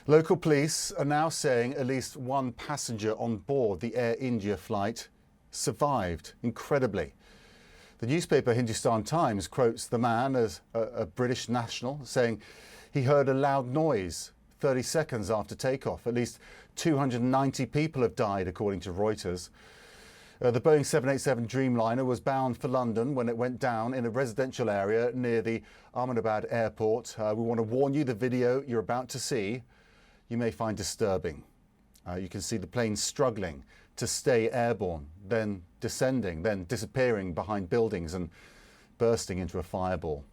Local police are now saying at least one passenger on board the Air India flight survived, incredibly. The newspaper Hindustan Times quotes the man as a British national, saying he heard a loud noise 30 seconds after takeoff. At least 290 people have died, according to Reuters. The Boeing 787 Dreamliner was bound for London when it went down in a residential area near the Ahmedabad airport. We want to warn you, the video you're about to see, you may find disturbing. You can see the plane struggling to stay airborne, then descending, then disappearing behind buildings and bursting into a fireball.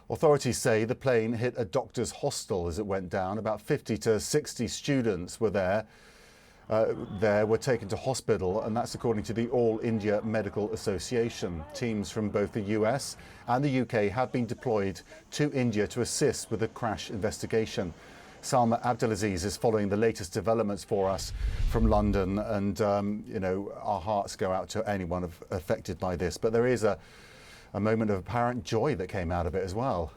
Authorities say the plane hit a doctor's hostel as it went down. About 50 to 60 students were there. Were taken to hospital, and that's according to the All India Medical Association. Teams from both the US and the UK have been deployed to India to assist with the crash investigation. Salma Abdulaziz is following the latest developments for us from London, and our hearts go out to anyone affected by this. But there is a moment of apparent joy that came out of it as well.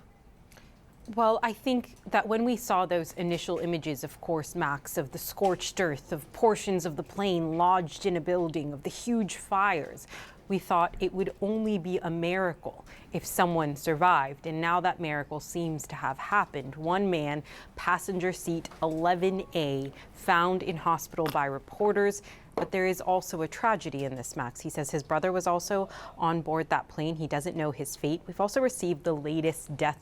Well, I think that when we saw those initial images, of course, Max, of the scorched earth, of portions of the plane lodged in a building, of the huge fires, we thought it would only be a miracle if someone survived. And now that miracle seems to have happened. One man, passenger seat 11A, found in hospital by reporters. But there is also a tragedy in this, Max. He says his brother was also on board that plane. He doesn't know his fate. We've also received the latest death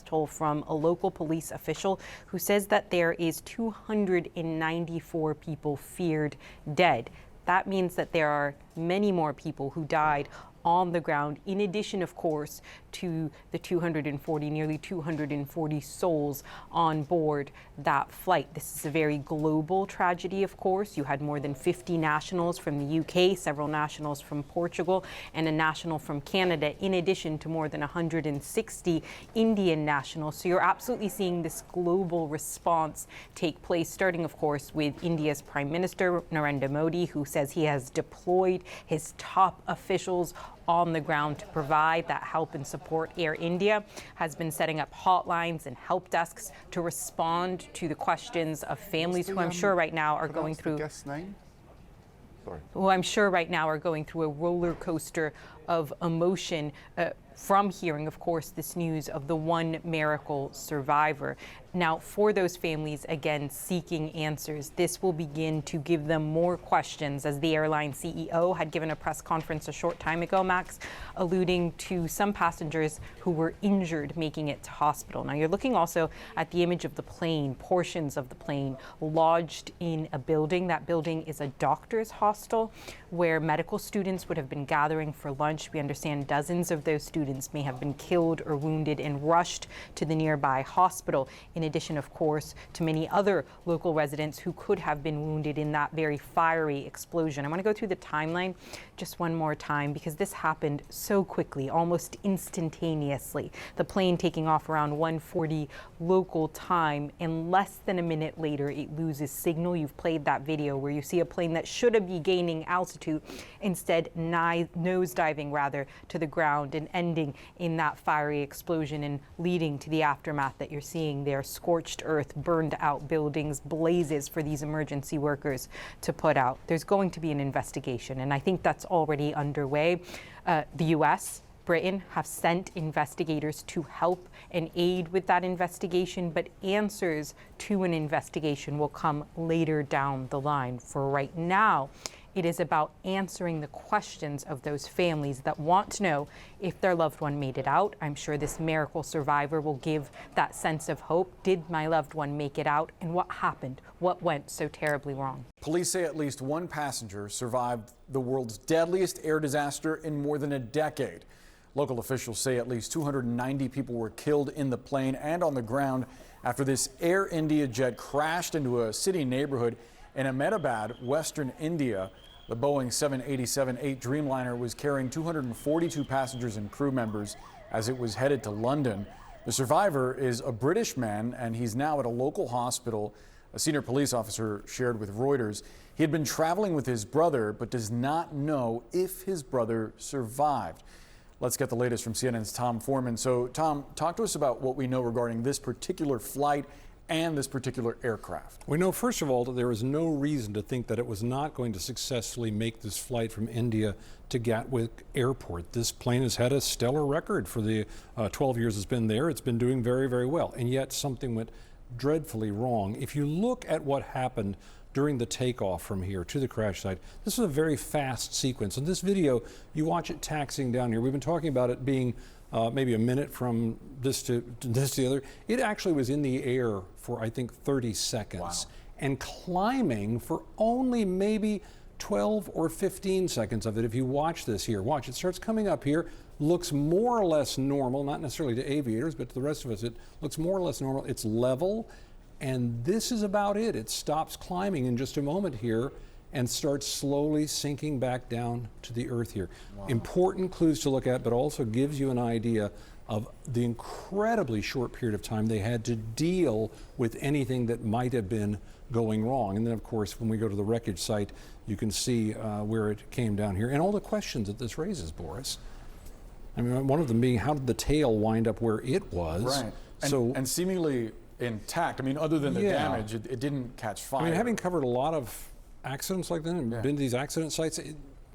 toll from a local police official who says that there is 294 people feared dead. That means that there are many more people who died on the ground, in addition, of course, to the nearly 240 souls on board that flight. This is a very global tragedy, of course. You had more than 50 nationals from the UK, several nationals from Portugal, and a national from Canada, in addition to more than 160 Indian nationals. So you're absolutely seeing this global response take place, starting, of course, with India's Prime Minister, Narendra Modi, who says he has deployed his top officials on the ground to provide that help and support. Air India has been setting up hotlines and help desks to respond to the questions of families who I'm sure right now are going through. Who I'm sure right now are going through a roller coaster of emotion from hearing, of course, this news of the one miracle survivor. Now, for those families, again, seeking answers, this will begin to give them more questions, as the airline CEO had given a press conference a short time ago, Max, alluding to some passengers who were injured making it to hospital. Now, you're looking also at the image of the plane, portions of the plane lodged in a building. That building is a doctor's hostel where medical students would have been gathering for lunch. We understand dozens of those students may have been killed or wounded and rushed to the nearby hospital, in addition, of course, to many other local residents who could have been wounded in that very fiery explosion. I want to go through the timeline just one more time, because this happened so quickly, almost instantaneously. The plane taking off around 1:40 local time, and less than a minute later, it loses signal. You've played that video where you see a plane that should have been gaining altitude, instead nosediving rather to the ground and ending in that fiery explosion and leading to the aftermath that you're seeing there. Scorched earth, burned out buildings, blazes for these emergency workers to put out. There's going to be an investigation, and I think that's already underway. The US, Britain have sent investigators to help and aid with that investigation, but answers to an investigation will come later down the line. For right now, it is about answering the questions of those families that want to know if their loved one made it out. I'm sure this miracle survivor will give that sense of hope. Did my loved one make it out? And what happened? What went so terribly wrong? Police say at least one passenger survived the world's deadliest air disaster in more than a decade. Local officials say at least 290 people were killed in the plane and on the ground after this Air India jet crashed into a city neighborhood in Ahmedabad, Western India. The Boeing 787-8 Dreamliner was carrying 242 passengers and crew members as it was headed to London. The survivor is a British man, and he's now at a local hospital. A senior police officer shared with Reuters he had been traveling with his brother, but does not know if his brother survived. Let's get the latest from CNN's Tom Foreman. So, Tom, talk to us about what we know regarding this particular flight and this particular aircraft? We know, first of all, that there is no reason to think that it was not going to successfully make this flight from India to Gatwick Airport. This plane has had a stellar record for the 12 years it's been there. It's been doing very, very well. And yet something went dreadfully wrong. If you look at what happened during the takeoff from here to the crash site, this is a very fast sequence. In this video, you watch it taxiing down here. We've been talking about it being maybe a minute from this to the other. It actually was in the air for, I think, 30 seconds. Wow. And climbing for only maybe 12 or 15 seconds of it. If you watch this here, watch, it starts coming up here, looks more or less normal, not necessarily to aviators, but to the rest of us, it looks more or less normal. It's level, and this is about it. It stops climbing in just a moment here and starts slowly sinking back down to the earth here. Wow. Important clues to look at, but also gives you an idea of the incredibly short period of time they had to deal with anything that might have been going wrong. And then, of course, when we go to the wreckage site, you can see where it came down here and all the questions that this raises, Boris. I mean, one of them being, how did the tail wind up where it was? Right. And seemingly intact. I mean, other than the damage, it didn't catch fire. I mean, having covered a lot of accidents like that and been to these accident sites,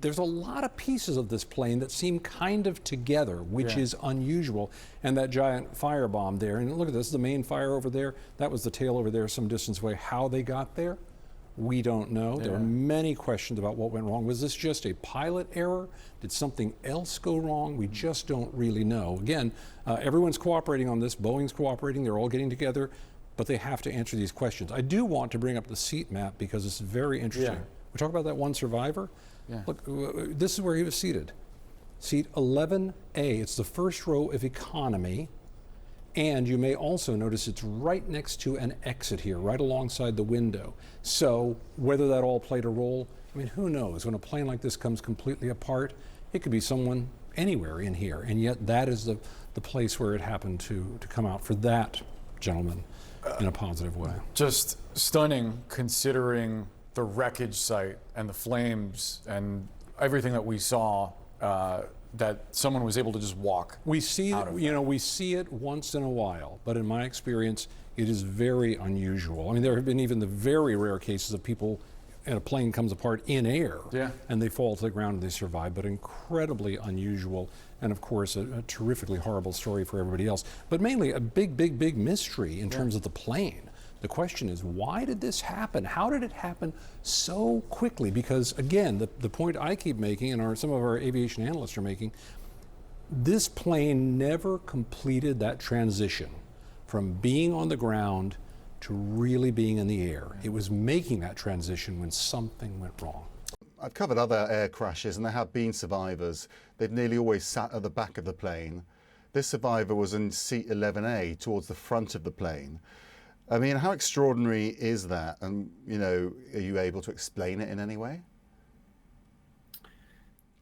there's a lot of pieces of this plane that seem kind of together, which is unusual. And that giant firebomb there, and look at this, the main fire over there, that was the tail over there some distance away. How they got there, we don't know. There are many questions about what went wrong. Was this just a pilot error? Did something else go wrong? We just don't really know. Again, everyone's cooperating on this. Boeing's cooperating. They're all getting together, but they have to answer these questions. I do want to bring up the seat map because it's very interesting. We talk about that one survivor. Look, this is where he was seated. Seat 11A. It's the first row of economy. And you may also notice it's right next to an exit here, right alongside the window. So whether that all played a role, I mean, who knows? When a plane like this comes completely apart, it could be someone anywhere in here. And yet that is the place where it happened to come out for that gentleman in a positive way. Just stunning, considering the wreckage site and the flames and everything that we saw, that someone was able to just walk. We see it, we see it once in a while, but in my experience, it is very unusual. I mean, there have been even the very rare cases of people and a plane comes apart in air and they fall to the ground and they survive, but incredibly unusual. And of course, a terrifically horrible story for everybody else, but mainly a big, big, big mystery in terms of the plane. The question is, why did this happen? How did it happen so quickly? Because again, the point I keep making, and some of our aviation analysts are making, this plane never completed that transition from being on the ground to really being in the air. It was making that transition when something went wrong. I've covered other air crashes and there have been survivors. They've nearly always sat at the back of the plane. This survivor was in seat 11A towards the front of the plane. I mean, how extraordinary is that? And, are you able to explain it in any way?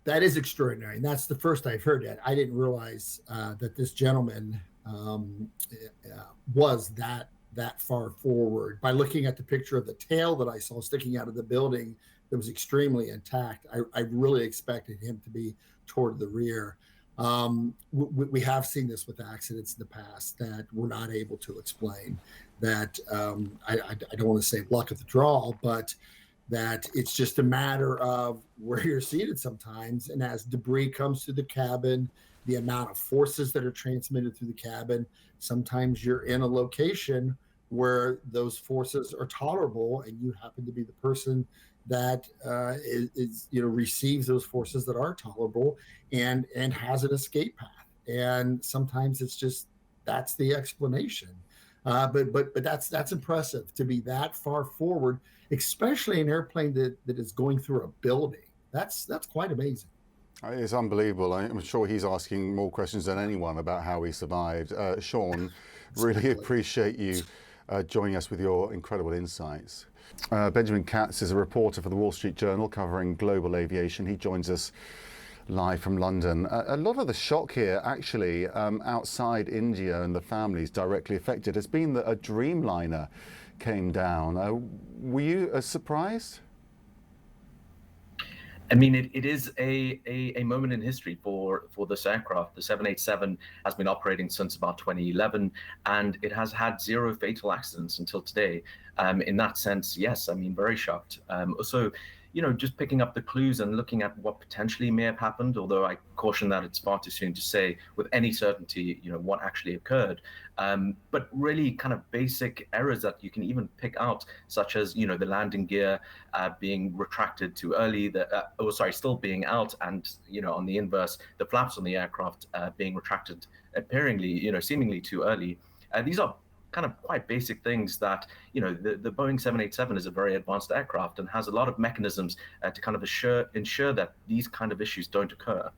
That is extraordinary. And that's the first I've heard that. I didn't realize that this gentleman was that far forward. By looking at the picture of the tail that I saw sticking out of the building that was extremely intact, I really expected him to be toward the rear. We have seen this with accidents in the past that we're not able to explain. That I don't want to say luck of the draw, but that it's just a matter of where you're seated sometimes. And as debris comes through the cabin, the amount of forces that are transmitted through the cabin, sometimes you're in a location where those forces are tolerable and you happen to be the person that receives those forces that are tolerable and has an escape path. And sometimes it's just, that's the explanation. But that's impressive to be that far forward, especially an airplane that is going through a building. That's quite amazing. It's unbelievable. I'm sure he's asking more questions than anyone about how he survived. Sean, really appreciate you joining us with your incredible insights. Benjamin Katz is a reporter for the Wall Street Journal covering global aviation. He joins us live from London. A lot of the shock here, actually, outside India and the families directly affected, has been that a Dreamliner came down. Were you surprised? I mean, it is a moment in history for this aircraft. The 787 has been operating since about 2011, and it has had 0 fatal accidents until today. In that sense, yes, I mean, very shocked. Also, just picking up the clues and looking at what potentially may have happened, although I caution that it's far too soon to say with any certainty, what actually occurred. But really kind of basic errors that you can even pick out, such as, the landing gear being retracted too early, still being out, and, on the inverse, the flaps on the aircraft being retracted appearingly, seemingly too early. These are kind of quite basic things that, the Boeing 787 is a very advanced aircraft and has a lot of mechanisms to kind of ensure that these kind of issues don't occur.